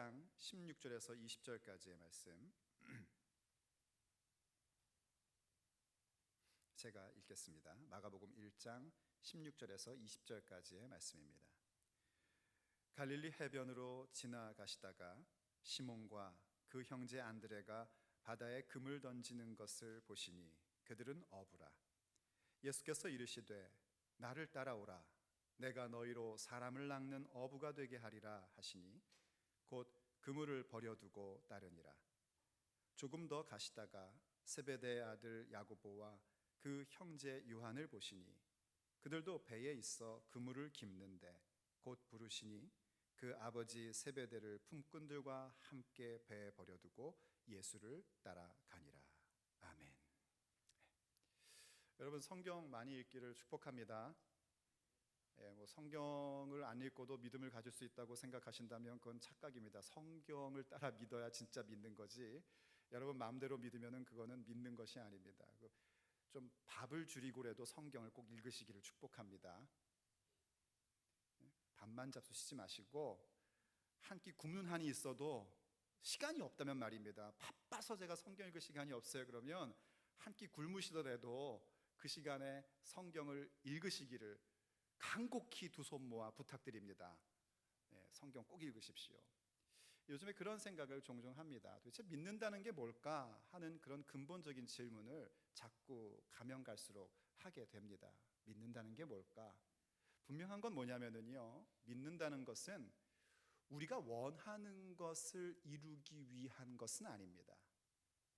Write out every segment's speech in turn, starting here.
1장 16절에서 20절까지의 말씀 제가 읽겠습니다. 마가복음 1장 16절에서 20절까지의 말씀입니다. 갈릴리 해변으로 지나가시다가 시몬과 그 형제 안드레가 바다에 금을 던지는 것을 보시니 그들은 어부라. 예수께서 이르시되 나를 따라오라. 내가 너희로 사람을 낚는 어부가 되게 하리라 하시니 곧 그물을 버려두고 따르니라. 조금 더 가시다가 세베대의 아들 야고보와 그 형제 요한을 보시니 그들도 배에 있어 그물을 깁는데 곧 부르시니 그 아버지 세베대를 품꾼들과 함께 배에 버려두고 예수를 따라가니라. 아멘. 여러분, 성경 많이 읽기를 축복합니다. 성경을 안 읽고도 믿음을 가질 수 있다고 생각하신다면 그건 착각입니다. 성경을 따라 믿어야 진짜 믿는 거지, 여러분 마음대로 믿으면 그거는 믿는 것이 아닙니다. 좀 밥을 줄이고라도 성경을 꼭 읽으시기를 축복합니다. 밥만 잡수시지 마시고 한 끼 굶는 한이 있어도 시간이 없다면 말입니다. 바빠서 제가 성경 읽을 시간이 없어요. 그러면 한 끼 굶으시더라도 그 시간에 성경을 읽으시기를 간곡히 두 손 모아 부탁드립니다. 성경 꼭 읽으십시오. 요즘에 그런 생각을 종종 합니다. 도대체 믿는다는 게 뭘까 하는 그런 근본적인 질문을 자꾸 가면 갈수록 하게 됩니다. 믿는다는 게 뭘까? 분명한 건 뭐냐면요, 믿는다는 것은 우리가 원하는 것을 이루기 위한 것은 아닙니다.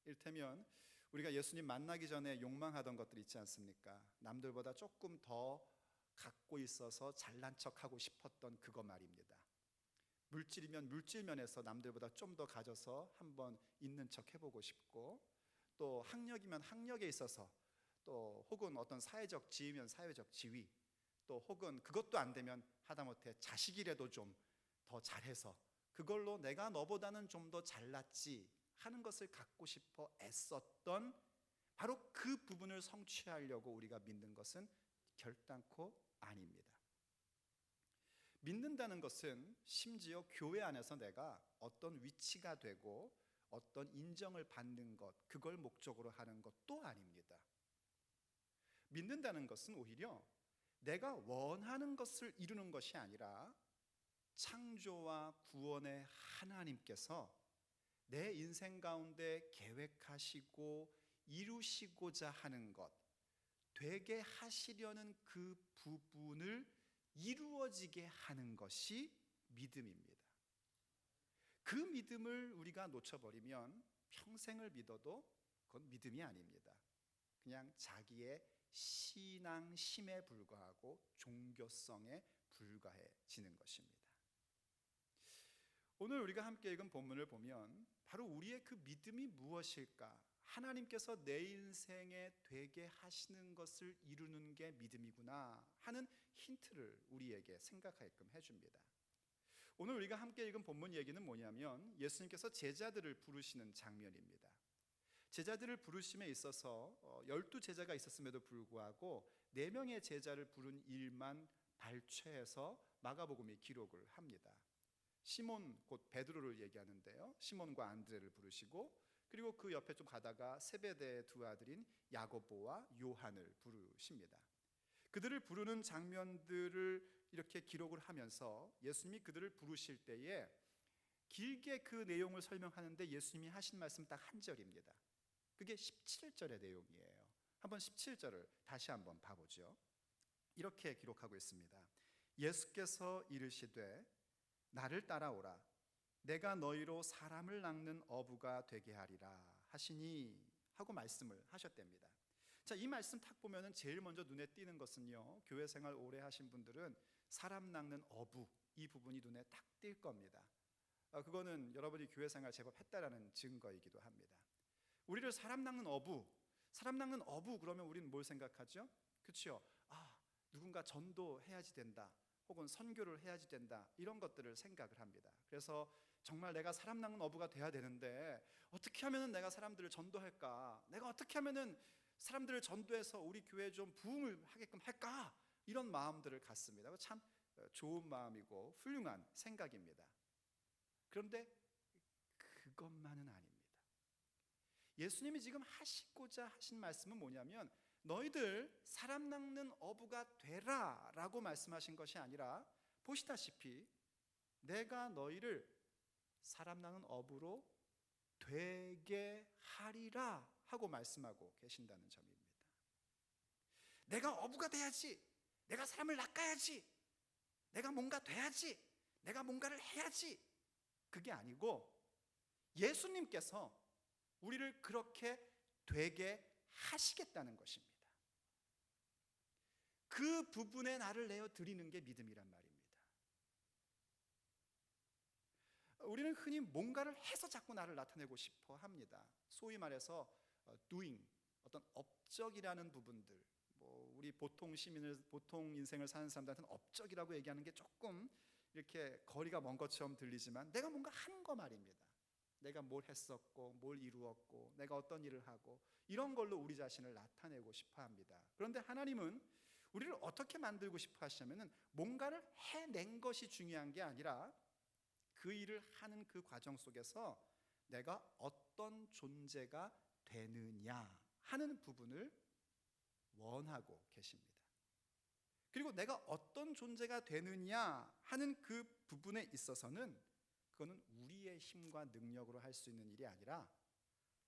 이를테면 우리가 예수님 만나기 전에 욕망하던 것들 있지 않습니까? 남들보다 조금 더 갖고 있어서 잘난 척하고 싶었던 그거 말입니다. 물질이면 물질면에서 남들보다 좀 더 가져서 한번 있는 척 해보고 싶고, 또 학력이면 학력에 있어서, 또 혹은 어떤 사회적 지위면 사회적 지위, 또 혹은 그것도 안 되면 하다못해 자식이라도 좀 더 잘해서 그걸로 내가 너보다는 좀 더 잘났지 하는 것을 갖고 싶어 애썼던 바로 그 부분을 성취하려고 우리가 믿는 것은 결단코 아닙니다. 믿는다는 것은 심지어 교회 안에서 내가 어떤 위치가 되고 어떤 인정을 받는 것, 그걸 목적으로 하는 것도 아닙니다. 믿는다는 것은 오히려 내가 원하는 것을 이루는 것이 아니라 창조와 구원의 하나님께서 내 인생 가운데 계획하시고 이루시고자 하는 것, 되게 하시려는 그 부분을 이루어지게 하는 것이 믿음입니다. 그 믿음을 우리가 놓쳐버리면 평생을 믿어도 그건 믿음이 아닙니다. 그냥 자기의 신앙심에 불과하고 종교성에 불과해지는 것입니다. 오늘 우리가 함께 읽은 본문을 보면 바로 우리의 그 믿음이 무엇일까? 하나님께서 내 인생에 되게 하시는 것을 이루는 게 믿음이구나 하는 힌트를 우리에게 생각하게끔 해줍니다. 오늘 우리가 함께 읽은 본문 얘기는 뭐냐면 예수님께서 제자들을 부르시는 장면입니다. 제자들을 부르심에 있어서 12제자가 있었음에도 불구하고 4명의 제자를 부른 일만 발췌해서 마가복음이 기록을 합니다. 시몬, 곧 베드로를 얘기하는데요, 시몬과 안드레를 부르시고, 그리고 그 옆에 좀 가다가 세베대의 두 아들인 야고보와 요한을 부르십니다. 그들을 부르는 장면들을 이렇게 기록을 하면서 예수님이 그들을 부르실 때에 길게 그 내용을 설명하는데 예수님이 하신 말씀 딱 한 절입니다. 그게 17절의 내용이에요. 한번 17절을 다시 한번 봐보죠. 이렇게 기록하고 있습니다. 예수께서 이르시되 나를 따라오라. 내가 너희로 사람을 낚는 어부가 되게 하리라 하시니 하고 말씀을 하셨답니다. 자, 이 말씀 딱 보면은 제일 먼저 눈에 띄는 것은요, 교회 생활 오래 하신 분들은 사람 낚는 어부, 이 부분이 눈에 딱 띌 겁니다. 그거는 여러분이 교회 생활 제법 했다라는 증거이기도 합니다. 우리를 사람 낚는 어부 그러면 우리는 뭘 생각하죠? 그렇죠? 누군가 전도해야지 된다, 혹은 선교를 해야지 된다, 이런 것들을 생각을 합니다. 그래서 정말 내가 사람 낚는 어부가 돼야 되는데 어떻게 하면 내가 사람들을 전도할까? 내가 어떻게 하면 사람들을 전도해서 우리 교회에 좀 부흥을 하게끔 할까? 이런 마음들을 갖습니다. 참 좋은 마음이고 훌륭한 생각입니다. 그런데 그것만은 아닙니다. 예수님이 지금 하시고자 하신 말씀은 뭐냐면 너희들 사람 낚는 어부가 되라 라고 말씀하신 것이 아니라, 보시다시피 내가 너희를 사람 낚는 어부로 되게 하리라 하고 말씀하고 계신다는 점입니다. 내가 어부가 돼야지, 내가 사람을 낚아야지, 내가 뭔가 돼야지, 내가 뭔가를 해야지, 그게 아니고 예수님께서 우리를 그렇게 되게 하시겠다는 것입니다. 그 부분에 나를 내어 드리는 게 믿음이란 말입니다. 우리는 흔히 뭔가를 해서 자꾸 나를 나타내고 싶어 합니다. 소위 말해서 doing, 어떤 업적이라는 부분들, 우리 보통 인생을 사는 사람들한테는 업적이라고 얘기하는 게 조금 이렇게 거리가 먼 것처럼 들리지만, 내가 뭔가 하는 거 말입니다. 내가 뭘 했었고 뭘 이루었고 내가 어떤 일을 하고, 이런 걸로 우리 자신을 나타내고 싶어 합니다. 그런데 하나님은 우리를 어떻게 만들고 싶어 하시냐면은 뭔가를 해낸 것이 중요한 게 아니라 그 일을 하는 그 과정 속에서 내가 어떤 존재가 되느냐 하는 부분을 원하고 계십니다. 그리고 내가 어떤 존재가 되느냐 하는 그 부분에 있어서는 그거는 우리의 힘과 능력으로 할 수 있는 일이 아니라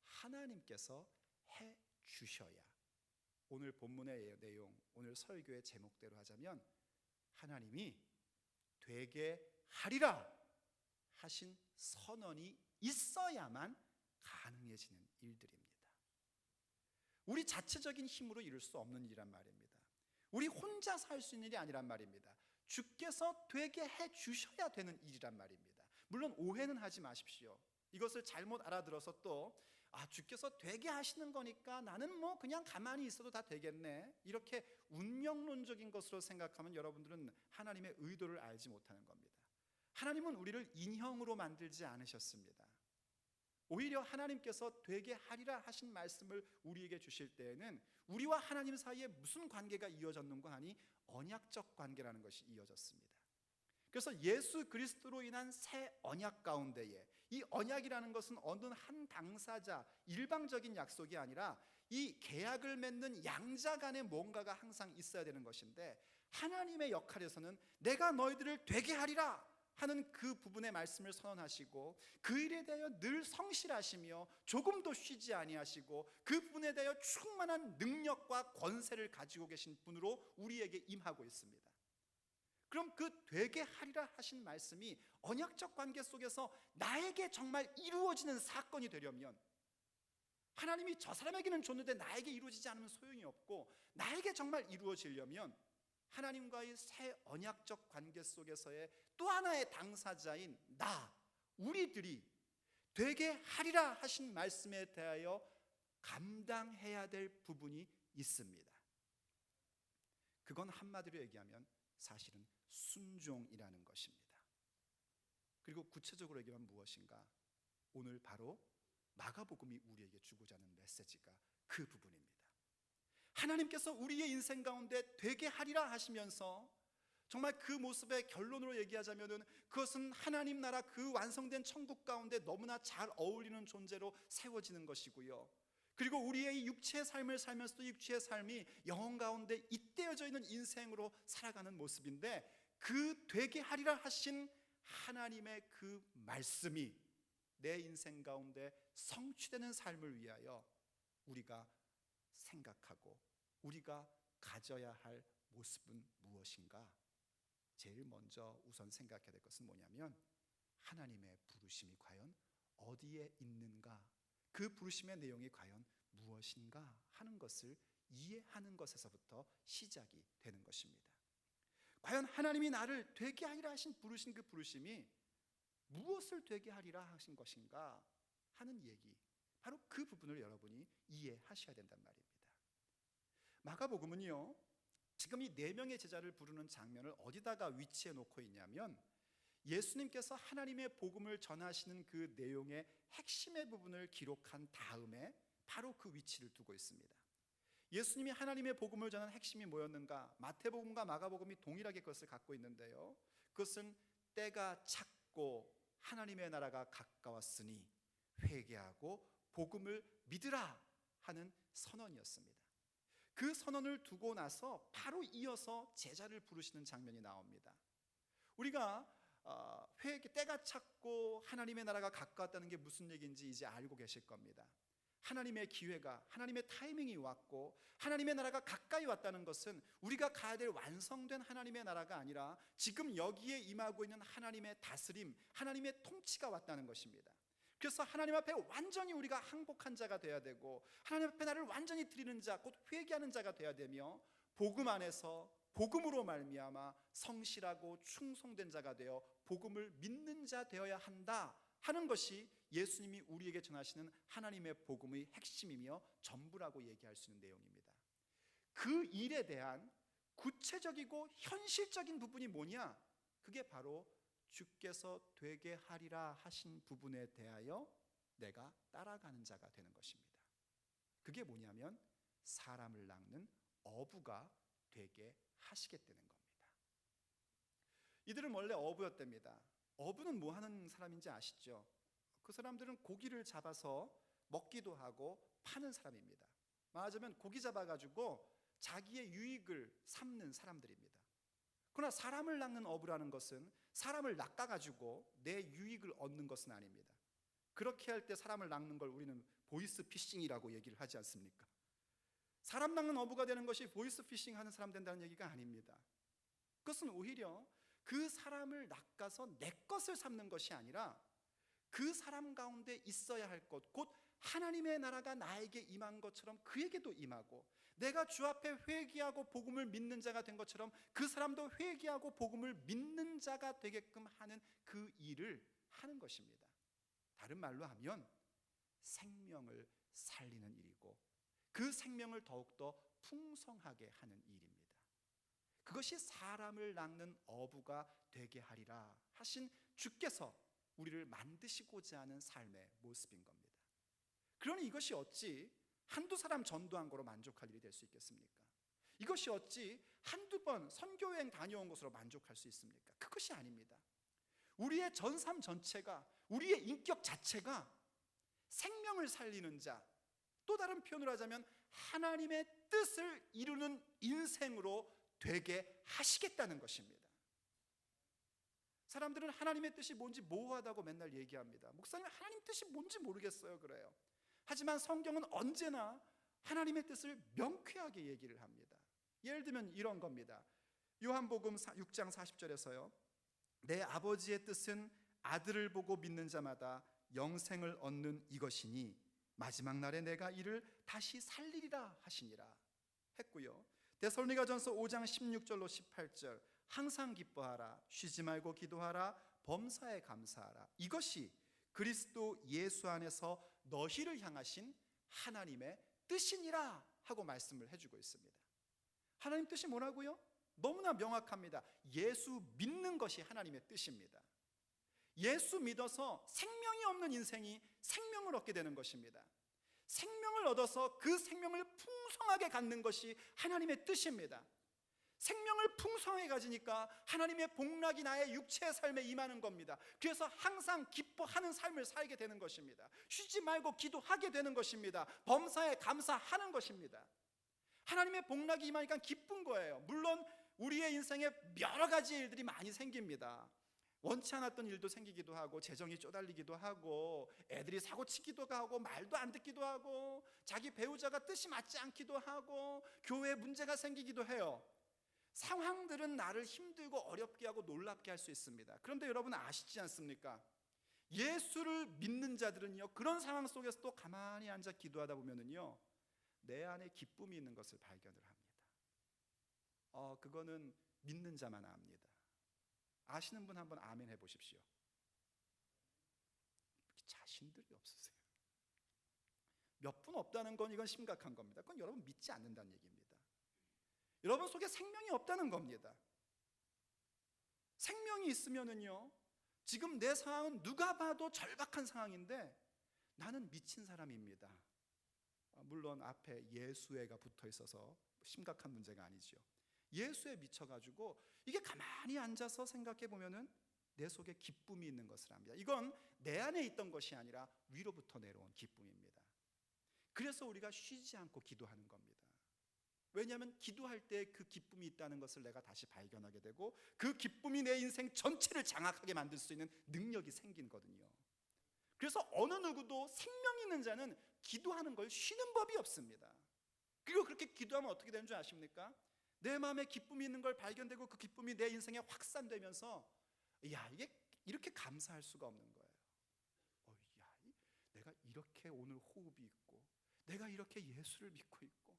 하나님께서 해 주셔야, 오늘 본문의 내용, 오늘 설교의 제목대로 하자면 하나님이 되게 하리라 하신 선언이 있어야만 가능해지는 일들입니다. 우리 자체적인 힘으로 이룰 수 없는 일이란 말입니다. 우리 혼자서 할 수 있는 일이 아니란 말입니다. 주께서 되게 해 주셔야 되는 일이란 말입니다. 물론 오해는 하지 마십시오. 이것을 잘못 알아들어서 또 주께서 되게 하시는 거니까 나는 뭐 그냥 가만히 있어도 다 되겠네, 이렇게 운명론적인 것으로 생각하면 여러분들은 하나님의 의도를 알지 못하는 겁니다. 하나님은 우리를 인형으로 만들지 않으셨습니다. 오히려 하나님께서 되게 하리라 하신 말씀을 우리에게 주실 때에는 우리와 하나님 사이에 무슨 관계가 이어졌는가 하니 언약적 관계라는 것이 이어졌습니다. 그래서 예수 그리스도로 인한 새 언약 가운데에, 이 언약이라는 것은 어느 한 당사자 일방적인 약속이 아니라 이 계약을 맺는 양자 간에 뭔가가 항상 있어야 되는 것인데, 하나님의 역할에서는 내가 너희들을 되게 하리라 하는 그 부분의 말씀을 선언하시고 그 일에 대하여 늘 성실하시며 조금도 쉬지 아니하시고 그 부분에 대하여 충만한 능력과 권세를 가지고 계신 분으로 우리에게 임하고 있습니다. 그럼 그 되게 하리라 하신 말씀이 언약적 관계 속에서 나에게 정말 이루어지는 사건이 되려면, 하나님이 저 사람에게는 줬는데 나에게 이루어지지 않으면 소용이 없고, 나에게 정말 이루어지려면 하나님과의 새 언약적 관계 속에서의 또 하나의 당사자인 우리들이 되게 하리라 하신 말씀에 대하여 감당해야 될 부분이 있습니다. 그건 한마디로 얘기하면 사실은 순종이라는 것입니다. 그리고 구체적으로 얘기하면 무엇인가? 오늘 바로 마가복음이 우리에게 주고자 하는 메시지가 그 부분입니다. 하나님께서 우리의 인생 가운데 되게 하리라 하시면서 정말 그 모습의 결론으로 얘기하자면은 그것은 하나님 나라 그 완성된 천국 가운데 너무나 잘 어울리는 존재로 세워지는 것이고요. 그리고 우리의 육체의 삶을 살면서도 육체의 삶이 영혼 가운데 잇대어져 있는 인생으로 살아가는 모습인데, 그 되게 하리라 하신 하나님의 그 말씀이 내 인생 가운데 성취되는 삶을 위하여 우리가 생각하고 우리가 가져야 할 모습은 무엇인가? 제일 먼저 우선 생각해야 될 것은 뭐냐면, 하나님의 부르심이 과연 어디에 있는가, 그 부르심의 내용이 과연 무엇인가 하는 것을 이해하는 것에서부터 시작이 되는 것입니다. 과연 하나님이 나를 되게 하리라 하신 부르신 그 부르심이 무엇을 되게 하리라 하신 것인가 하는 얘기, 바로 그 부분을 여러분이 이해하셔야 된단 말입니다. 마가복음은요, 지금 이 4명의 제자를 부르는 장면을 어디다가 위치해 놓고 있냐면, 예수님께서 하나님의 복음을 전하시는 그 내용의 핵심의 부분을 기록한 다음에 바로 그 위치를 두고 있습니다. 예수님이 하나님의 복음을 전한 핵심이 뭐였는가? 마태복음과 마가복음이 동일하게 그것을 갖고 있는데요, 그것은 때가 찼고 하나님의 나라가 가까웠으니 회개하고 복음을 믿으라 하는 선언이었습니다. 그 선언을 두고 나서 바로 이어서 제자를 부르시는 장면이 나옵니다. 우리가 회개 때가 찼고 하나님의 나라가 가까웠다는 게 무슨 얘기인지 이제 알고 계실 겁니다. 하나님의 기회가, 하나님의 타이밍이 왔고 하나님의 나라가 가까이 왔다는 것은 우리가 가야 될 완성된 하나님의 나라가 아니라 지금 여기에 임하고 있는 하나님의 다스림, 하나님의 통치가 왔다는 것입니다. 그래서 하나님 앞에 완전히 우리가 항복한 자가 되어야 되고 하나님 앞에 나를 완전히 드리는 자, 곧 회개하는 자가 되어야 되며 복음 안에서 복음으로 말미암아 성실하고 충성된 자가 되어 복음을 믿는 자 되어야 한다 하는 것이 예수님이 우리에게 전하시는 하나님의 복음의 핵심이며 전부라고 얘기할 수 있는 내용입니다. 그 일에 대한 구체적이고 현실적인 부분이 뭐냐? 그게 바로 주께서 되게 하리라 하신 부분에 대하여 내가 따라가는 자가 되는 것입니다. 그게 뭐냐면 사람을 낚는 어부가 되게 하시겠다는 겁니다. 이들은 원래 어부였답니다. 어부는 뭐 하는 사람인지 아시죠? 그 사람들은 고기를 잡아서 먹기도 하고 파는 사람입니다. 말하자면 고기 잡아가지고 자기의 유익을 삼는 사람들입니다. 그러나 사람을 낚는 어부라는 것은 사람을 낚아가지고 내 유익을 얻는 것은 아닙니다. 그렇게 할 때 사람을 낚는 걸 우리는 보이스 피싱이라고 얘기를 하지 않습니까? 사람 낚는 어부가 되는 것이 보이스 피싱 하는 사람 된다는 얘기가 아닙니다. 그것은 오히려 그 사람을 낚아서 내 것을 삼는 것이 아니라 그 사람 가운데 있어야 할 것, 곧 하나님의 나라가 나에게 임한 것처럼 그에게도 임하고, 내가 주 앞에 회개하고 복음을 믿는 자가 된 것처럼 그 사람도 회개하고 복음을 믿는 자가 되게끔 하는 그 일을 하는 것입니다. 다른 말로 하면 생명을 살리는 일이고 그 생명을 더욱더 풍성하게 하는 일입니다. 그것이 사람을 낚는 어부가 되게 하리라 하신 주께서 우리를 만드시고자 하는 삶의 모습인 겁니다. 그러니 이것이 어찌 한두 사람 전도한 거로 만족할 일이 될 수 있겠습니까? 이것이 어찌 한두 번 선교여행 다녀온 것으로 만족할 수 있습니까? 그것이 아닙니다. 우리의 전삼 전체가, 우리의 인격 자체가 생명을 살리는 자, 또 다른 표현으로 하자면 하나님의 뜻을 이루는 인생으로 되게 하시겠다는 것입니다. 사람들은 하나님의 뜻이 뭔지 모호하다고 맨날 얘기합니다. 목사님, 하나님 뜻이 뭔지 모르겠어요 그래요. 하지만 성경은 언제나 하나님의 뜻을 명쾌하게 얘기를 합니다. 예를 들면 이런 겁니다. 요한복음 6장 40절에서요. 내 아버지의 뜻은 아들을 보고 믿는 자마다 영생을 얻는 이것이니 마지막 날에 내가 이를 다시 살리리라 하시니라 했고요. 데살로니가전서 5장 16절로 18절 항상 기뻐하라, 쉬지 말고 기도하라, 범사에 감사하라. 이것이 그리스도 예수 안에서 너희를 향하신 하나님의 뜻이니라 하고 말씀을 해주고 있습니다. 하나님 뜻이 뭐라고요? 너무나 명확합니다. 예수 믿는 것이 하나님의 뜻입니다. 예수 믿어서 생명이 없는 인생이 생명을 얻게 되는 것입니다. 생명을 얻어서 그 생명을 풍성하게 갖는 것이 하나님의 뜻입니다. 생명을 풍성하게 가지니까 하나님의 복락이 나의 육체의 삶에 임하는 겁니다. 그래서 항상 기뻐하는 삶을 살게 되는 것입니다. 쉬지 말고 기도하게 되는 것입니다. 범사에 감사하는 것입니다. 하나님의 복락이 임하니까 기쁜 거예요. 물론 우리의 인생에 여러 가지 일들이 많이 생깁니다. 원치 않았던 일도 생기기도 하고, 재정이 쪼달리기도 하고, 애들이 사고치기도 하고, 말도 안 듣기도 하고, 자기 배우자가 뜻이 맞지 않기도 하고, 교회에 문제가 생기기도 해요. 상황들은 나를 힘들고 어렵게 하고 놀랍게 할 수 있습니다. 그런데 여러분 아시지 않습니까? 예수를 믿는 자들은요, 그런 상황 속에서도 가만히 앉아 기도하다 보면은요, 내 안에 기쁨이 있는 것을 발견을 합니다. 그거는 믿는 자만 압니다. 아시는 분 한번 아멘 해보십시오. 자신들이 없으세요. 몇 분 없다는 건 이건 심각한 겁니다. 그건 여러분 믿지 않는다는 얘기입니다. 여러분 속에 생명이 없다는 겁니다. 생명이 있으면은요, 지금 내 상황은 누가 봐도 절박한 상황인데 나는 미친 사람입니다. 물론 앞에 예수에가 붙어 있어서 심각한 문제가 아니죠. 예수에 미쳐가지고 이게 가만히 앉아서 생각해 보면은 내 속에 기쁨이 있는 것을 압니다. 이건 내 안에 있던 것이 아니라 위로부터 내려온 기쁨입니다. 그래서 우리가 쉬지 않고 기도하는 겁니다. 왜냐하면 기도할 때 그 기쁨이 있다는 것을 내가 다시 발견하게 되고 그 기쁨이 내 인생 전체를 장악하게 만들 수 있는 능력이 생기거든요. 그래서 어느 누구도 생명 있는 자는 기도하는 걸 쉬는 법이 없습니다. 그리고 그렇게 기도하면 어떻게 되는 줄 아십니까? 내 마음에 기쁨이 있는 걸 발견되고 그 기쁨이 내 인생에 확산되면서 야, 이게 이렇게 감사할 수가 없는 거예요. 내가 이렇게 오늘 호흡이 있고, 내가 이렇게 예수를 믿고 있고,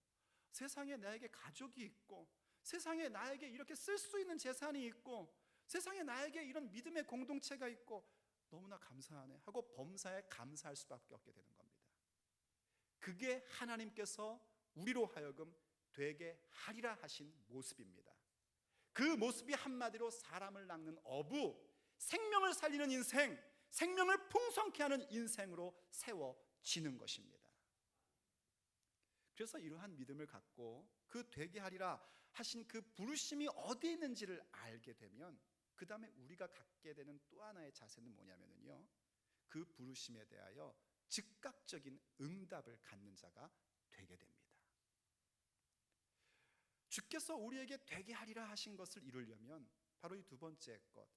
세상에 나에게 가족이 있고, 세상에 나에게 이렇게 쓸 수 있는 재산이 있고, 세상에 나에게 이런 믿음의 공동체가 있고, 너무나 감사하네 하고 범사에 감사할 수밖에 없게 되는 겁니다. 그게 하나님께서 우리로 하여금 되게 하리라 하신 모습입니다. 그 모습이 한마디로 사람을 낚는 어부, 생명을 살리는 인생, 생명을 풍성케 하는 인생으로 세워지는 것입니다. 그래서 이러한 믿음을 갖고 그 되게 하리라 하신 그 부르심이 어디에 있는지를 알게 되면 그 다음에 우리가 갖게 되는 또 하나의 자세는 뭐냐면요, 그 부르심에 대하여 즉각적인 응답을 갖는 자가 되게 됩니다. 주께서 우리에게 되게 하리라 하신 것을 이루려면 바로 이 두 번째 것,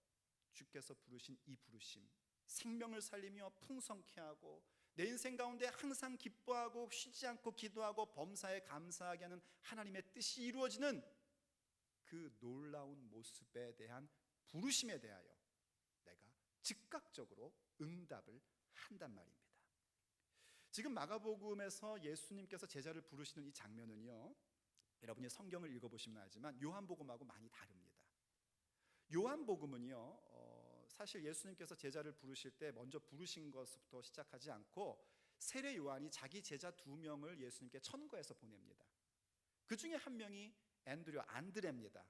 주께서 부르신 이 부르심, 생명을 살리며 풍성케 하고 내 인생 가운데 항상 기뻐하고 쉬지 않고 기도하고 범사에 감사하게 하는 하나님의 뜻이 이루어지는 그 놀라운 모습에 대한 부르심에 대하여 내가 즉각적으로 응답을 한단 말입니다. 지금 마가복음에서 예수님께서 제자를 부르시는 이 장면은요, 여러분이 성경을 읽어보시면 알지만 요한복음하고 많이 다릅니다. 요한복음은요, 사실 예수님께서 제자를 부르실 때 먼저 부르신 것부터 시작하지 않고 세례 요한이 자기 제자 2명을 예수님께 천거해서 보냅니다. 그 중에 한 명이 안드레입니다.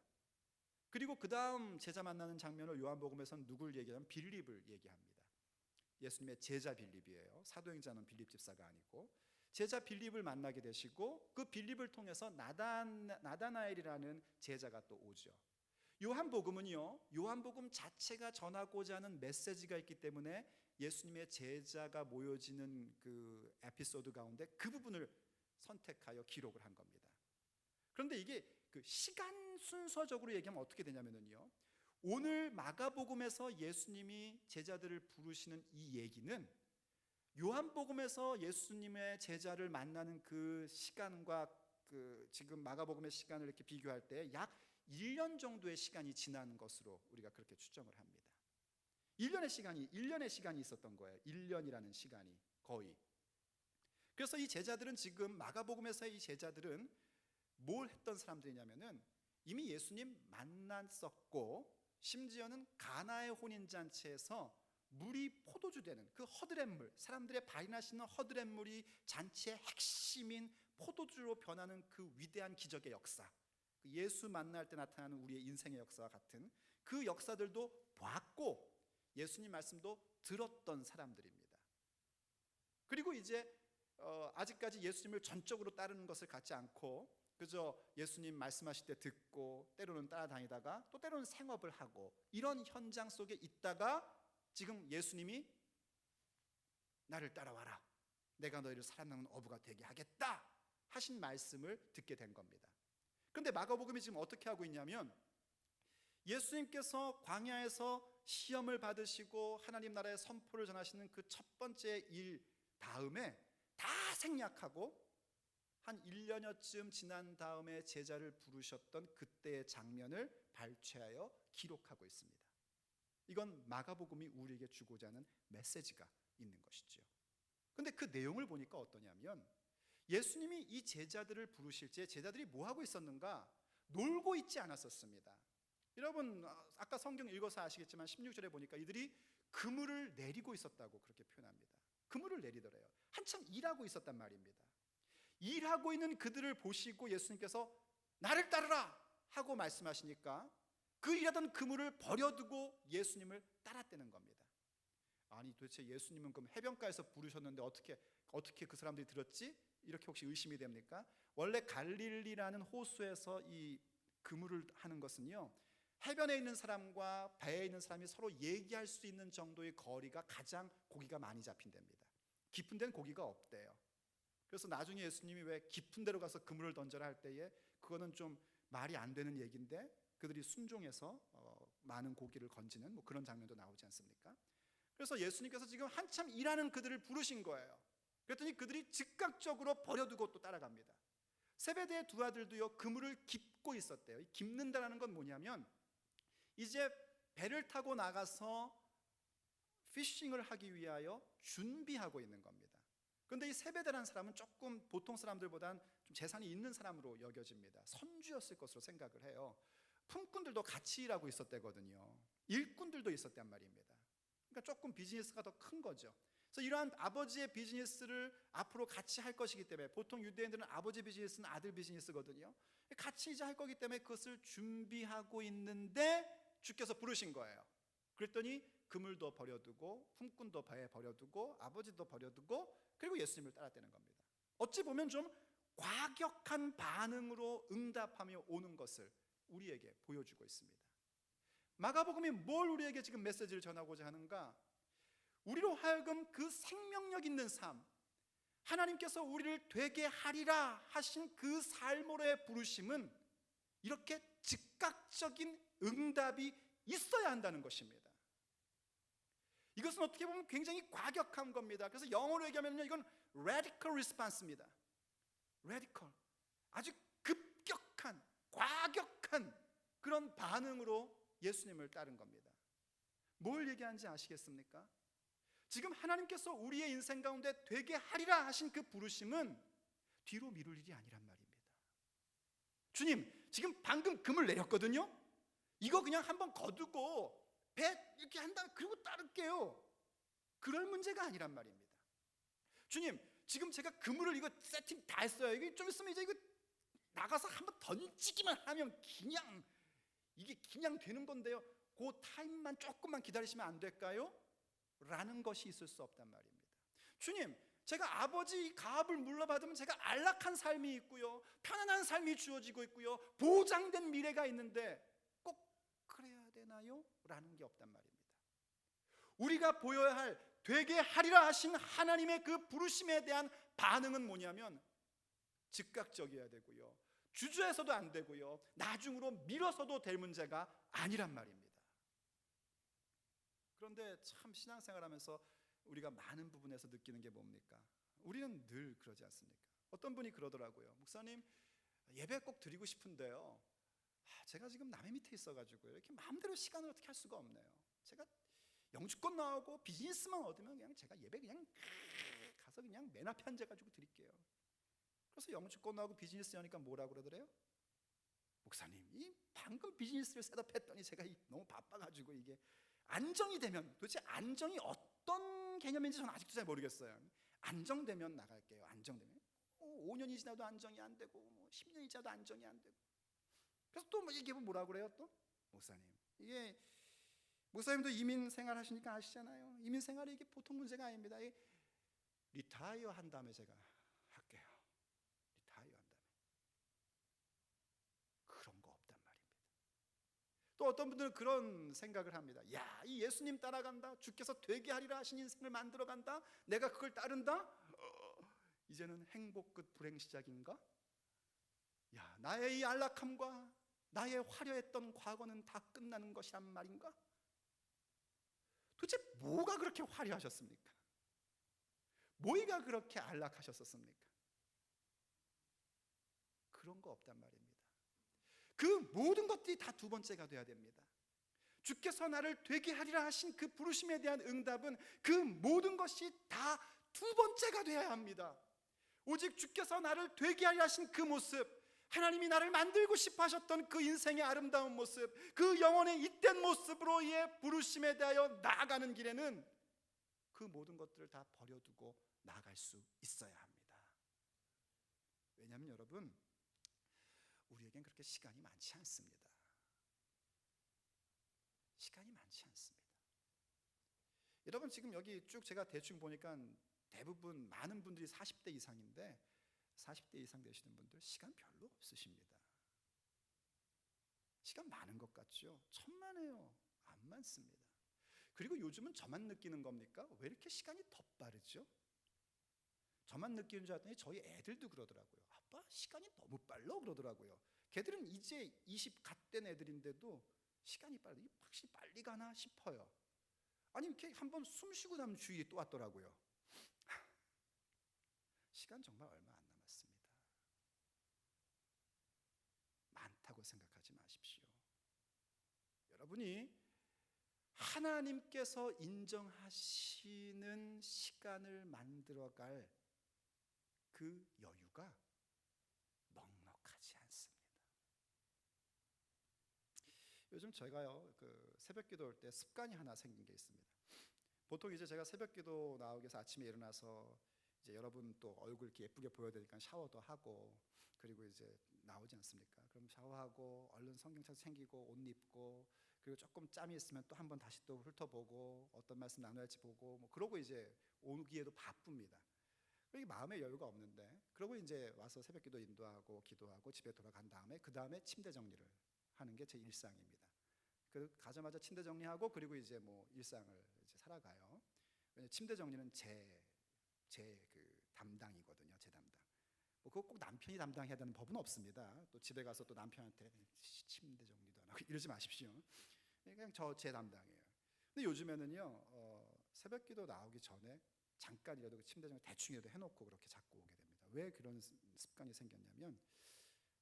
그리고 그 다음 제자 만나는 장면을 요한복음에서는 누굴 얘기하면 빌립을 얘기합니다. 예수님의 제자 빌립이에요. 사도행전은 빌립 집사가 아니고 제자 빌립을 만나게 되시고 그 빌립을 통해서 나다나엘이라는 제자가 또 오죠. 요한복음은요, 요한복음 자체가 전하고자 하는 메시지가 있기 때문에 예수님의 제자가 모여지는 그 에피소드 가운데 그 부분을 선택하여 기록을 한 겁니다. 그런데 이게 그 시간 순서적으로 얘기하면 어떻게 되냐면요, 오늘 마가복음에서 예수님이 제자들을 부르시는 이 얘기는 요한복음에서 예수님의 제자를 만나는 그 시간과 그 지금 마가복음의 시간을 이렇게 비교할 때 약 1년 정도의 시간이 지난 것으로 우리가 그렇게 추정을 합니다. 1년의 시간이 있었던 거예요. 1년이라는 시간이 거의. 그래서 이 제자들은 지금 마가복음에서의 이 제자들은 뭘 했던 사람들이냐면은 이미 예수님 만났었고 심지어는 가나의 혼인잔치에서 물이 포도주 되는 그 허드렛물, 사람들의 발인하시는 허드렛물이 잔치의 핵심인 포도주로 변하는 그 위대한 기적의 역사, 예수 만날 때 나타나는 우리의 인생의 역사와 같은 그 역사들도 봤고 예수님 말씀도 들었던 사람들입니다. 그리고 이제 아직까지 예수님을 전적으로 따르는 것을 갖지 않고 그저 예수님 말씀하실 때 듣고 때로는 따라다니다가 또 때로는 생업을 하고 이런 현장 속에 있다가 지금 예수님이 나를 따라와라, 내가 너희를 살아남는 어부가 되게 하겠다 하신 말씀을 듣게 된 겁니다. 그런데 마가복음이 지금 어떻게 하고 있냐면 예수님께서 광야에서 시험을 받으시고 하나님 나라의 선포를 전하시는 그 첫 번째 일 다음에 다 생략하고 한 1년여쯤 지난 다음에 제자를 부르셨던 그때의 장면을 발췌하여 기록하고 있습니다. 이건 마가복음이 우리에게 주고자 하는 메시지가 있는 것이죠. 그런데 그 내용을 보니까 어떠냐면 예수님이 이 제자들을 부르실 때 제자들이 뭐 하고 있었는가? 놀고 있지 않았었습니다. 여러분 아까 성경 읽어서 아시겠지만 16절에 보니까 이들이 그물을 내리고 있었다고 그렇게 표현합니다. 그물을 내리더래요. 한참 일하고 있었단 말입니다. 일하고 있는 그들을 보시고 예수님께서 나를 따르라 하고 말씀하시니까 그 일하던 그물을 버려두고 예수님을 따랐다는 겁니다. 아니 도대체 예수님은 그럼 해변가에서 부르셨는데 어떻게 그 사람들이 들었지? 이렇게 혹시 의심이 됩니까? 원래 갈릴리라는 호수에서 이 그물을 하는 것은요, 해변에 있는 사람과 배에 있는 사람이 서로 얘기할 수 있는 정도의 거리가 가장 고기가 많이 잡힌 데입니다. 깊은 데는 고기가 없대요. 그래서 나중에 예수님이 왜 깊은 데로 가서 그물을 던져라 할 때에 그거는 좀 말이 안 되는 얘기인데 그들이 순종해서 많은 고기를 건지는 뭐 그런 장면도 나오지 않습니까? 그래서 예수님께서 지금 한참 일하는 그들을 부르신 거예요. 그랬더니 그들이 즉각적으로 버려두고 또 따라갑니다. 세베대의 두 아들도요 그물을 깁고 있었대요. 깁는다라는 건 뭐냐면 이제 배를 타고 나가서 피싱을 하기 위하여 준비하고 있는 겁니다. 그런데 이 세베대라는 사람은 조금 보통 사람들보다는 좀 재산이 있는 사람으로 여겨집니다. 선주였을 것으로 생각을 해요. 품꾼들도 같이 일하고 있었대거든요. 일꾼들도 있었단 말입니다. 그러니까 조금 비즈니스가 더 큰 거죠. 그래서 이러한 아버지의 비즈니스를 앞으로 같이 할 것이기 때문에 보통 유대인들은 아버지 비즈니스는 아들 비즈니스거든요. 같이 이제 할 거기 때문에 그것을 준비하고 있는데 주께서 부르신 거예요. 그랬더니 그물도 버려두고 품꾼도 배에 버려두고 아버지도 버려두고 그리고 예수님을 따랐다는 겁니다. 어찌 보면 좀 과격한 반응으로 응답하며 오는 것을 우리에게 보여주고 있습니다. 마가복음이 뭘 우리에게 지금 메시지를 전하고자 하는가? 우리로 하여금 그 생명력 있는 삶, 하나님께서 우리를 되게 하리라 하신 그 삶으로의 부르심은 이렇게 즉각적인 응답이 있어야 한다는 것입니다. 이것은 어떻게 보면 굉장히 과격한 겁니다. 그래서 영어로 얘기하면 이건 radical response입니다. radical, 아주 급격한, 과격한 그런 반응으로 예수님을 따른 겁니다. 뭘 얘기하는지 아시겠습니까? 지금 하나님께서 우리의 인생 가운데 되게 하리라 하신 그 부르심은 뒤로 미룰 일이 아니란 말입니다. 주님, 지금 방금 금을 내렸거든요. 이거 그냥 한번 거두고 배 이렇게 한다 그리고 따를게요. 그럴 문제가 아니란 말입니다. 주님, 지금 제가 그물을 이거 세팅 다 했어요. 이게 좀 있으면 이제 이거 나가서 한번 던지기만 하면 이게 그냥 되는 건데요. 그 타임만 조금만 기다리시면 안 될까요? 라는 것이 있을 수 없단 말입니다. 주님, 제가 아버지 가업을 물러받으면 제가 안락한 삶이 있고요, 편안한 삶이 주어지고 있고요, 보장된 미래가 있는데 꼭 그래야 되나요? 라는 게 없단 말입니다. 우리가 보여야 할 되게 하리라 하신 하나님의 그 부르심에 대한 반응은 뭐냐면 즉각적이어야 되고요, 주저해서도 안 되고요, 나중으로 미뤄서도 될 문제가 아니란 말입니다. 그런데 참 신앙생활하면서 우리가 많은 부분에서 느끼는 게 뭡니까? 우리는 늘 그러지 않습니까? 어떤 분이 그러더라고요. 목사님, 예배 꼭 드리고 싶은데요, 제가 지금 남의 밑에 있어가지고 이렇게 마음대로 시간을 어떻게 할 수가 없네요. 제가 영주권 나오고 비즈니스만 얻으면 그냥 제가 예배 그냥 가서 그냥 맨 앞에 앉아가지고 드릴게요. 그래서 영주권 나오고 비즈니스 하니까 뭐라 그러더래요? 목사님, 이 방금 비즈니스를 셋업했더니 제가 너무 바빠가지고 이게 안정이 되면, 도대체 안정이 어떤 개념인지 저는 아직도 잘 모르겠어요. 안정되면 나갈게요. 안정되면 5년이 지나도 안정이 안 되고 10년이 지나도 안정이 안 되고. 그래서 또 얘기해보면 뭐라 그래요? 또 목사님, 이게 목사님도 이민 생활 하시니까 아시잖아요. 이민 생활이 이게 보통 문제가 아닙니다. 리타이어 한 다음에 제가 할게요. 리타이어 한 다음에. 그런 거 없단 말입니다. 또 어떤 분들은 그런 생각을 합니다. 야, 이 예수님 따라간다, 주께서 되게 하리라 하신 인생을 만들어간다, 내가 그걸 따른다, 이제는 행복 끝 불행 시작인가? 야, 나의 이 안락함과 나의 화려했던 과거는 다 끝나는 것이란 말인가? 도대체 뭐가 그렇게 화려하셨습니까? 뭐가 그렇게 안락하셨었습니까? 그런 거 없단 말입니다. 그 모든 것들이 다 두 번째가 돼야 됩니다. 주께서 나를 되게 하리라 하신 그 부르심에 대한 응답은 그 모든 것이 다 두 번째가 돼야 합니다. 오직 주께서 나를 되게 하리라 하신 그 모습, 하나님이 나를 만들고 싶어 하셨던 그 인생의 아름다운 모습, 그 영혼의 잇된 모습으로의 부르심에 대하여 나아가는 길에는 그 모든 것들을 다 버려두고 나아갈 수 있어야 합니다. 왜냐하면 여러분, 우리에겐 그렇게 시간이 많지 않습니다. 시간이 많지 않습니다. 여러분, 지금 여기 쭉 제가 대충 보니까 대부분 많은 분들이 40대 이상인데 40대 이상 되시는 분들 시간 별로 없으십니다. 시간 많은 것 같죠? 천만에요. 안 많습니다. 그리고 요즘은 저만 느끼는 겁니까? 왜 이렇게 시간이 더 빠르죠? 저만 느끼는 줄 알았더니 저희 애들도 그러더라고요. 아빠 시간이 너무 빨라 그러더라고요. 걔들은 이제 20 갓 된 애들인데도 시간이 빨리, 확실히 빨리 가나 싶어요. 아니 이렇게 한번 숨 쉬고 나면 주위에 또 왔더라고요. 시간 정말 얼마 안 남았습니다. 많다고 생각하지 마십시오. 여러분이 하나님께서 인정하시는 시간을 만들어갈 그 여유가 넉넉하지 않습니다. 요즘 제가요, 그 새벽기도 올 때 습관이 하나 생긴 게 있습니다. 보통 이제 제가 새벽기도 나오기 위해서 아침에 일어나서 이제 여러분 또 얼굴 이렇게 예쁘게 보여야 되니까 샤워도 하고, 그리고 이제 나오지 않습니까? 그럼 샤워하고 얼른 성경책 챙기고 옷 입고, 그리고 조금 짬이 있으면 또 한번 다시 또 훑어보고 어떤 말씀 나눠야 할지 보고, 뭐 그러고 이제 오기에도 바쁩니다. 이게 마음의 여유가 없는데, 그러고 이제 와서 새벽기도 인도하고 기도하고 집에 돌아간 다음에 그 다음에 침대 정리를 하는 게 제 일상입니다. 그 가자마자 침대 정리하고 그리고 이제 뭐 일상을 이제 살아가요. 왜냐면 침대 정리는 제 그 담당이거든요. 제 담당. 뭐 그거 꼭 남편이 담당해야 되는 법은 없습니다. 또 집에 가서 또 남편한테 침대 정리도 안 하고 이러지 마십시오. 그냥 제 담당이에요. 근데 요즘에는요, 새벽기도 나오기 전에 잠깐이라도 그 침대 정리 대충이라도 해놓고 그렇게 자꾸 오게 됩니다. 왜 그런 습관이 생겼냐면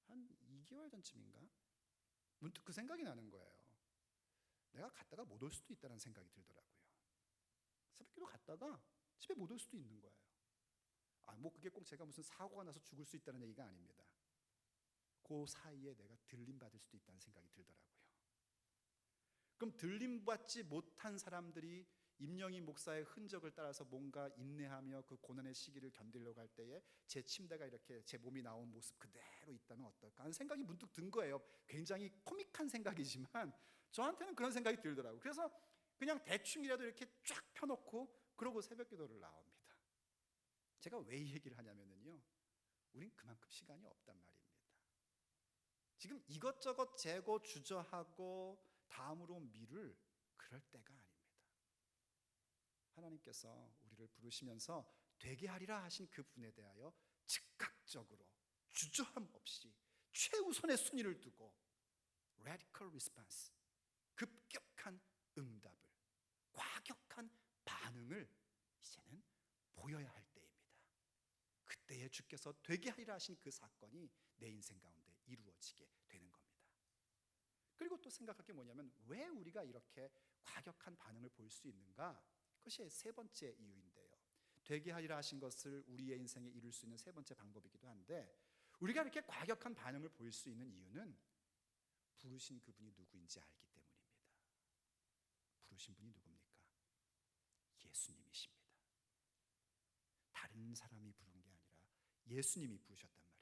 한 2개월 전쯤인가 문득 그 생각이 나는 거예요. 내가 갔다가 못 올 수도 있다는 생각이 들더라고요. 새벽기도 갔다가 집에 못 올 수도 있는 거예요. 뭐 그게 꼭 제가 무슨 사고가 나서 죽을 수 있다는 얘기가 아닙니다. 그 사이에 내가 들림받을 수도 있다는 생각이 들더라고요. 그럼 들림받지 못한 사람들이 임영희 목사의 흔적을 따라서 뭔가 인내하며 그 고난의 시기를 견디려고 할 때에 제 침대가 이렇게 제 몸이 나온 모습 그대로 있다면 어떨까 하는 생각이 문득 든 거예요. 굉장히 코믹한 생각이지만 저한테는 그런 생각이 들더라고요. 그래서 그냥 대충이라도 이렇게 쫙 펴놓고 그러고 새벽기도를 나옵니다. 제가 왜 이 얘기를 하냐면요, 우린 그만큼 시간이 없단 말입니다. 지금 이것저것 재고 주저하고 다음으로 미룰 그럴 때가 아닙니다. 하나님께서 우리를 부르시면서 되게 하리라 하신 그 분에 대하여 즉각적으로 주저함 없이 최우선의 순위를 두고 radical response, 급격한 응답을, 과격한 반응을 이제는 보여야 할 때입니다. 그때에 주께서 되게 하리라 하신 그 사건이 내 인생 가운데 이루어지게 되는 겁니다. 그리고 또 생각할 게 뭐냐면 왜 우리가 이렇게 과격한 반응을 볼 수 있는가? 그것이 세 번째 이유인데요. 되게 하리라 하신 것을 우리의 인생에 이룰 수 있는 세 번째 방법이기도 한데, 우리가 이렇게 과격한 반응을 보일 수 있는 이유는 부르신 그분이 누구인지 알기 때문입니다. 부르신 분이 누굽니까? 예수님이십니다. 다른 사람이 부른 게 아니라 예수님이 부르셨단 말입니다.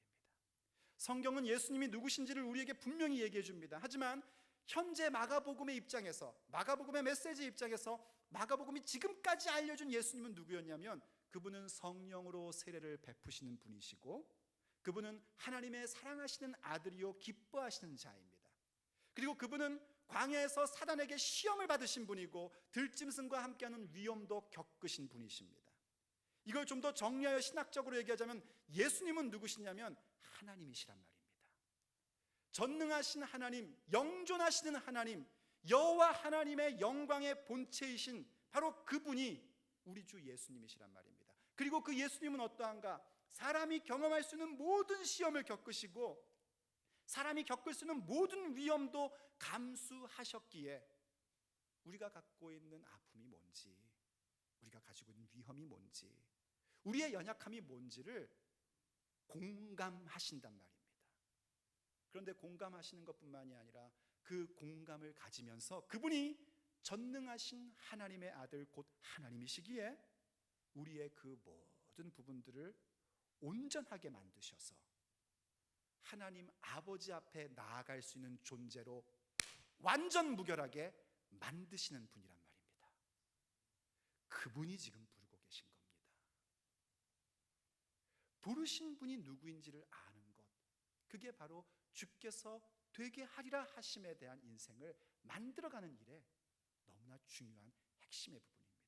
성경은 예수님이 누구신지를 우리에게 분명히 얘기해 줍니다. 하지만 현재 마가복음의 입장에서, 마가복음의 메시지 입장에서 마가복음이 지금까지 알려준 예수님은 누구였냐면 그분은 성령으로 세례를 베푸시는 분이시고 그분은 하나님의 사랑하시는 아들이요 기뻐하시는 자입니다. 그리고 그분은 광야에서 사단에게 시험을 받으신 분이고 들짐승과 함께하는 위험도 겪으신 분이십니다. 이걸 좀 더 정리하여 신학적으로 얘기하자면 예수님은 누구시냐면 하나님이시란 말입니다. 전능하신 하나님, 영존하시는 하나님, 여호와 하나님의 영광의 본체이신 바로 그분이 우리 주 예수님이시란 말입니다. 그리고 그 예수님은 어떠한가? 사람이 경험할 수 있는 모든 시험을 겪으시고 사람이 겪을 수 있는 모든 위험도 감수하셨기에 우리가 갖고 있는 아픔이 뭔지, 우리가 가지고 있는 위험이 뭔지, 우리의 연약함이 뭔지를 공감하신단 말입니다. 그런데 공감하시는 것뿐만이 아니라 그 공감을 가지면서 그분이 전능하신 하나님의 아들 곧 하나님이시기에 우리의 그 모든 부분들을 온전하게 만드셔서 하나님 아버지 앞에 나아갈 수 있는 존재로 완전 무결하게 만드시는 분이란 말입니다. 그분이 지금 부르고 계신 겁니다. 부르신 분이 누구인지를 아는 것, 그게 바로 주께서 되게 하리라 하심에 대한 인생을 만들어가는 일에 너무나 중요한 핵심의 부분입니다.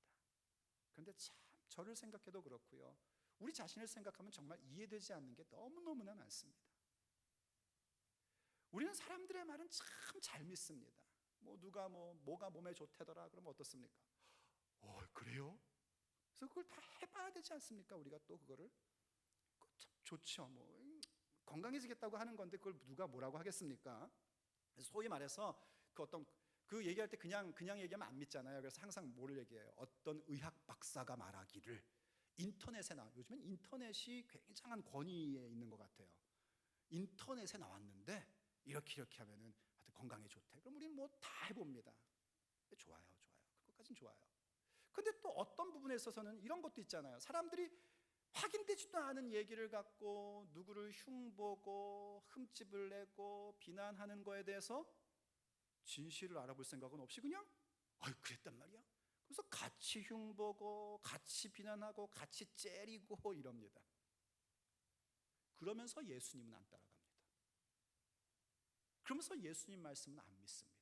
그런데 참 저를 생각해도 그렇고요, 우리 자신을 생각하면 정말 이해되지 않는 게 너무너무나 많습니다. 우리는 사람들의 말은 참 잘 믿습니다. 누가 뭐가 몸에 좋대더라 그러면 어떻습니까? 그래요? 그래서 그걸 다 해봐야 되지 않습니까? 우리가 또 그거를 참 좋죠. 건강해지겠다고 하는 건데 그걸 누가 뭐라고 하겠습니까? 소위 말해서 그 얘기할 때 그냥 얘기하면 안 믿잖아요. 그래서 항상 뭐를 얘기해요? 어떤 의학 박사가 말하기를, 인터넷에 요즘엔 인터넷이 굉장한 권위에 있는 것 같아요. 인터넷에 나왔는데 이렇게 하면은 하여튼 건강에 좋대. 그럼 우리는 다 해봅니다. 좋아요. 그것까진 좋아요. 근데 또 어떤 부분에 있어서는 이런 것도 있잖아요. 사람들이 확인되지도 않은 얘기를 갖고 누구를 흉보고 흠집을 내고 비난하는 거에 대해서 진실을 알아볼 생각은 없이 그냥 그랬단 말이야. 그래서 같이 흉보고 같이 비난하고 같이 째리고 이럽니다. 그러면서 예수님은 안 따라갑니다. 그러면서 예수님 말씀은 안 믿습니다.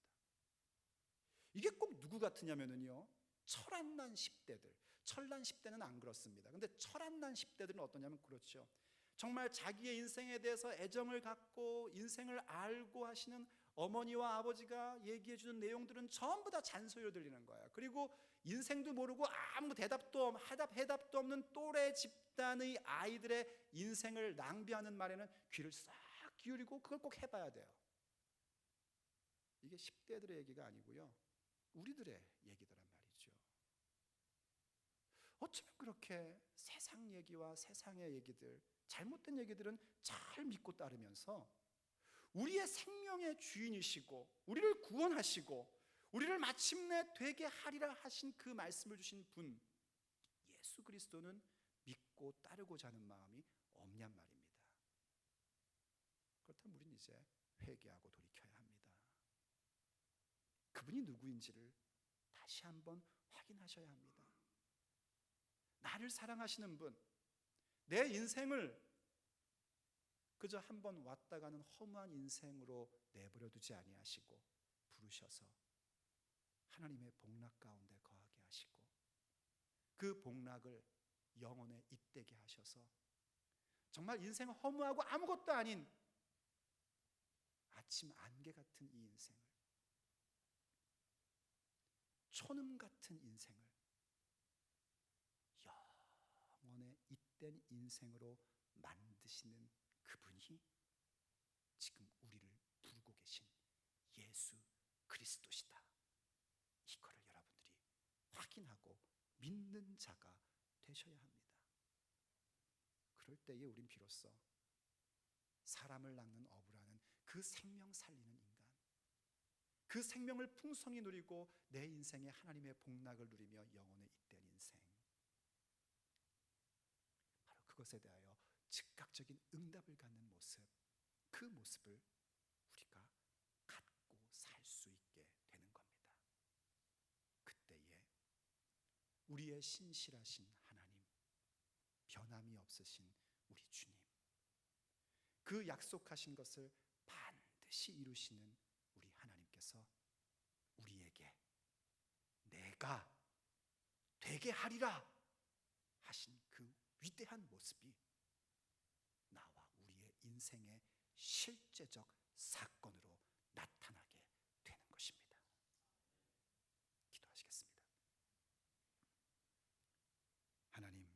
이게 꼭 누구 같으냐면요, 철안난 10대들. 철난 10대는 안 그렇습니다. 근데 철안난 10대들은 어떠냐면 그렇죠. 정말 자기의 인생에 대해서 애정을 갖고 인생을 알고 하시는 어머니와 아버지가 얘기해 주는 내용들은 전부 다 잔소리로 들리는 거예요. 그리고 인생도 모르고 아무 해답도 없는 또래 집단의 아이들의 인생을 낭비하는 말에는 귀를 싹 기울이고 그걸 꼭 해봐야 돼요. 이게 10대들의 얘기가 아니고요, 우리들의 얘기더란 말이죠. 어쩌면 그렇게 세상 얘기와 세상의 얘기들, 잘못된 얘기들은 잘 믿고 따르면서 우리의 생명의 주인이시고 우리를 구원하시고 우리를 마침내 되게 하리라 하신 그 말씀을 주신 분 예수 그리스도는 믿고 따르고자 하는 마음이 없냔 말입니다. 그렇다면 우리는 이제 회개하고 돌이켜야 합니다. 그분이 누구인지를 다시 한번 확인하셔야 합니다. 나를 사랑하시는 분, 내 인생을 그저 한번 왔다 가는 허무한 인생으로 내버려 두지 아니하시고 부르셔서 하나님의 복락 가운데 거하게 하시고 그 복락을 영혼에 잇대게 하셔서 정말 인생 허무하고 아무것도 아닌 아침 안개 같은 이 인생을, 초놈 같은 인생을 영혼에 잇댄 인생으로 만드시는 그분이 지금 우리를 부르고 계신 예수 그리스도시다. 이거를 여러분들이 확인하고 믿는 자가 되셔야 합니다. 그럴 때에 우린 비로소 사람을 낳는 어부라는 그 생명 살리는 인간, 그 생명을 풍성히 누리고 내 인생에 하나님의 복락을 누리며 영혼에 잇댄 인생, 바로 그것에 대하여 즉각적인 응답을 갖는 모습, 그 모습을 우리가 갖고 살 수 있게 되는 겁니다. 그때에 우리의 신실하신 하나님, 변함이 없으신 우리 주님, 그 약속하신 것을 반드시 이루시는 우리 하나님께서 우리에게 내가 되게 하리라 하신 그 위대한 모습이 나와 우리의 인생의 실제적 사건으로 나타나게 되는 것입니다. 기도하시겠습니다. 하나님,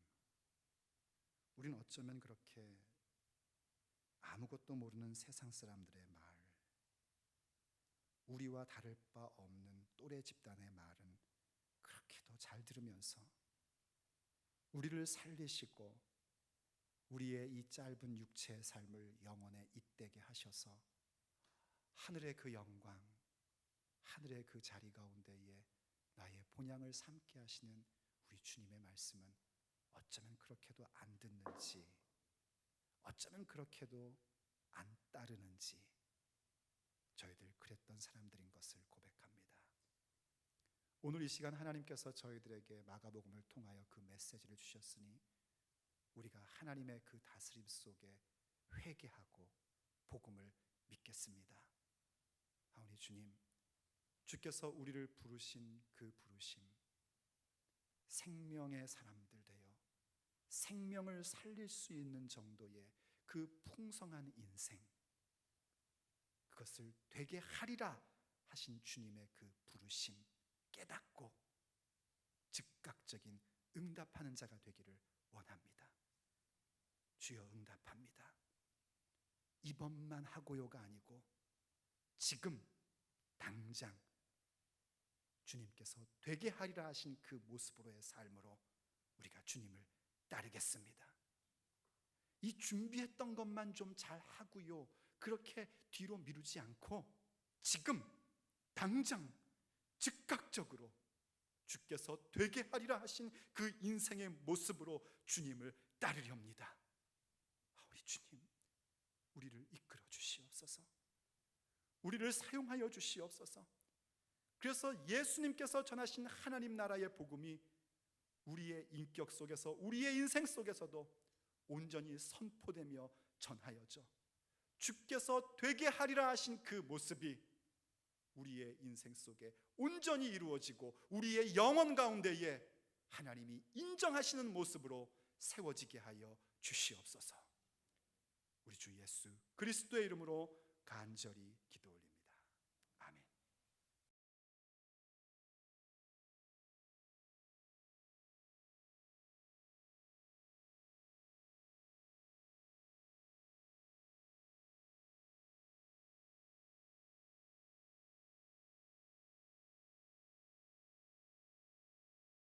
우리는 어쩌면 그렇게 아무것도 모르는 세상 사람들의 말, 우리와 다를 바 없는 또래 집단의 말은 그렇게도 잘 들으면서 우리를 살리시고 우리의 이 짧은 육체의 삶을 영혼에 잇대게 하셔서 하늘의 그 영광, 하늘의 그 자리 가운데에 나의 본향을 삼게 하시는 우리 주님의 말씀은 어쩌면 그렇게도 안 듣는지, 어쩌면 그렇게도 안 따르는지 저희들 그랬던 사람들인 것을 고백합니다. 오늘 이 시간 하나님께서 저희들에게 마가복음을 통하여 그 메시지를 주셨으니 우리가 하나님의 그 다스림 속에 회개하고 복음을 믿겠습니다. 우리 주님, 주께서 우리를 부르신 그 부르심, 생명의 사람들 되어 생명을 살릴 수 있는 정도의 그 풍성한 인생, 그것을 되게 하리라 하신 주님의 그 부르심 깨닫고 즉각적인 응답하는 자가 되기를 원합니다. 주여, 응답합니다. 이번만 하고요가 아니고 지금 당장 주님께서 되게 하리라 하신 그 모습으로의 삶으로 우리가 주님을 따르겠습니다. 이 준비했던 것만 좀 잘 하고요, 그렇게 뒤로 미루지 않고 지금 당장 즉각적으로 주께서 되게 하리라 하신 그 인생의 모습으로 주님을 따르렵니다. 우리 주님, 우리를 이끌어 주시옵소서. 우리를 사용하여 주시옵소서. 그래서 예수님께서 전하신 하나님 나라의 복음이 우리의 인격 속에서, 우리의 인생 속에서도 온전히 선포되며 전하여져 주께서 되게 하리라 하신 그 모습이 우리의 인생 속에 온전히 이루어지고 우리의 영혼 가운데에 하나님이 인정하시는 모습으로 세워지게 하여 주시옵소서. 우리 주 예수 그리스도의 이름으로 간절히 기도합니다.